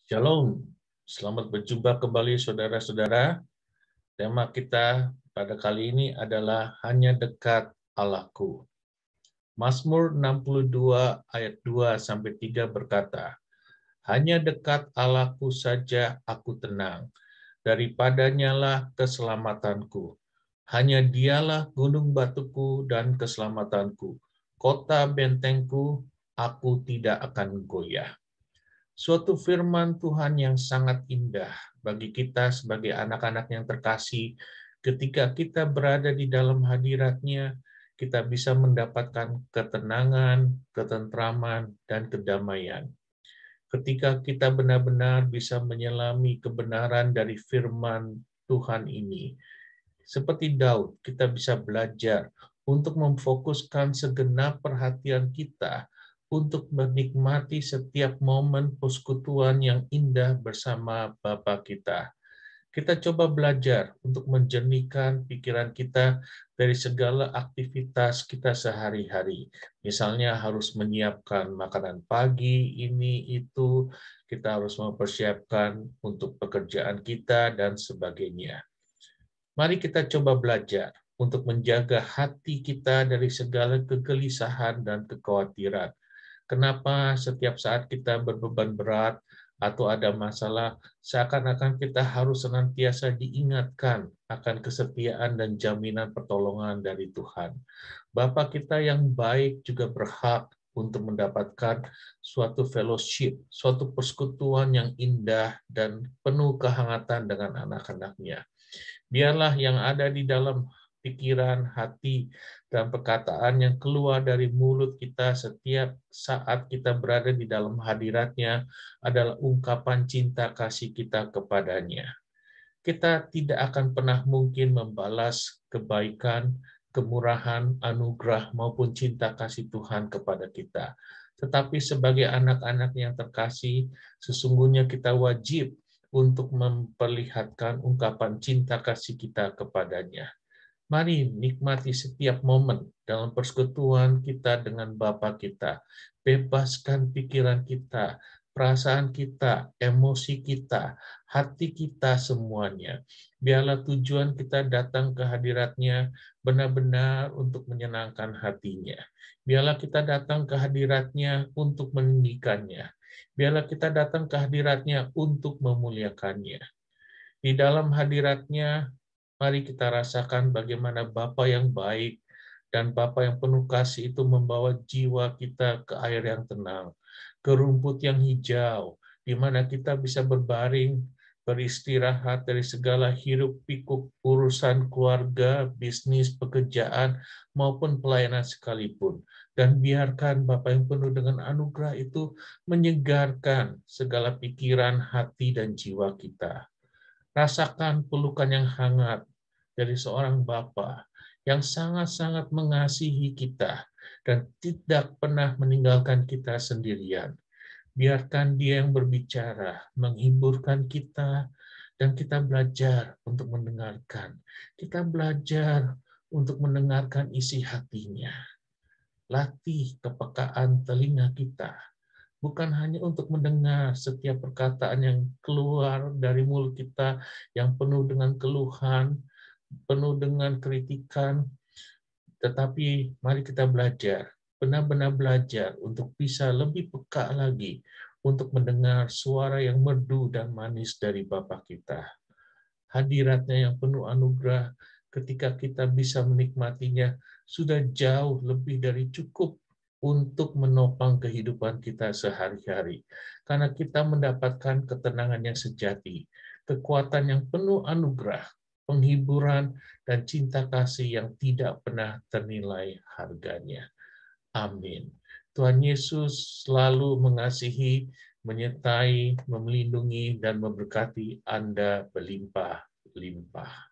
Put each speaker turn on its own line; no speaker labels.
Shalom, selamat berjumpa kembali saudara-saudara. Tema kita pada kali ini adalah hanya dekat Allahku. Mazmur 62 ayat 2-3 berkata, hanya dekat Allahku saja aku tenang, daripadanya lah keselamatanku. Hanya dialah gunung batuku dan keselamatanku, kota bentengku, aku tidak akan goyah. Suatu firman Tuhan yang sangat indah bagi kita sebagai anak-anak yang terkasih. Ketika kita berada di dalam hadirat-Nya, kita bisa mendapatkan ketenangan, ketentraman, dan kedamaian. Ketika kita benar-benar bisa menyelami kebenaran dari firman Tuhan ini, seperti Daud, kita bisa belajar untuk memfokuskan segenap perhatian kita untuk menikmati setiap momen persekutuan yang indah bersama Bapa kita. Kita coba belajar untuk menjernihkan pikiran kita dari segala aktivitas kita sehari-hari. Misalnya harus menyiapkan makanan pagi, ini, itu, kita harus mempersiapkan untuk pekerjaan kita, dan sebagainya. Mari kita coba belajar untuk menjaga hati kita dari segala kegelisahan dan kekhawatiran. Kenapa setiap saat kita berbeban berat atau ada masalah, seakan-akan kita harus senantiasa diingatkan akan kesetiaan dan jaminan pertolongan dari Tuhan. Bapa kita yang baik juga berhak untuk mendapatkan suatu fellowship, suatu persekutuan yang indah dan penuh kehangatan dengan anak-anak-Nya. Biarlah yang ada di dalam pikiran, hati, dan perkataan yang keluar dari mulut kita setiap saat kita berada di dalam hadirat-Nya adalah ungkapan cinta kasih kita kepadanya. Kita tidak akan pernah mungkin membalas kebaikan, kemurahan, anugerah, maupun cinta kasih Tuhan kepada kita. Tetapi sebagai anak-anak yang terkasih, sesungguhnya kita wajib untuk memperlihatkan ungkapan cinta kasih kita kepadanya. Mari nikmati setiap momen dalam persekutuan kita dengan Bapa kita. Bebaskan pikiran kita, perasaan kita, emosi kita, hati kita semuanya. Biarlah tujuan kita datang ke hadirat-Nya benar-benar untuk menyenangkan hatinya. Biarlah kita datang ke hadirat-Nya untuk meninggikannya. Biarlah kita datang ke hadirat-Nya untuk memuliakannya. Di dalam hadirat-Nya, mari kita rasakan bagaimana Bapa yang baik dan Bapa yang penuh kasih itu membawa jiwa kita ke air yang tenang, ke rumput yang hijau, di mana kita bisa berbaring, beristirahat dari segala hiruk-pikuk urusan keluarga, bisnis, pekerjaan, maupun pelayanan sekalipun. Dan biarkan Bapa yang penuh dengan anugerah itu menyegarkan segala pikiran, hati, dan jiwa kita. Rasakan pelukan yang hangat dari seorang Bapa yang sangat-sangat mengasihi kita dan tidak pernah meninggalkan kita sendirian. Biarkan Dia yang berbicara, menghiburkan kita, dan kita belajar untuk mendengarkan. Kita belajar untuk mendengarkan isi hatinya. Latih kepekaan telinga kita, bukan hanya untuk mendengar setiap perkataan yang keluar dari mulut kita yang penuh dengan keluhan, penuh dengan kritikan, tetapi mari kita belajar, benar-benar belajar untuk bisa lebih peka lagi untuk mendengar suara yang merdu dan manis dari Bapa kita. Hadirat-Nya yang penuh anugerah, ketika kita bisa menikmatinya, sudah jauh lebih dari cukup untuk menopang kehidupan kita sehari-hari. Karena kita mendapatkan ketenangan yang sejati, kekuatan yang penuh anugerah, penghiburan, dan cinta kasih yang tidak pernah ternilai harganya. Amin. Tuhan Yesus selalu mengasihi, menyertai, melindungi, dan memberkati Anda berlimpah-limpah.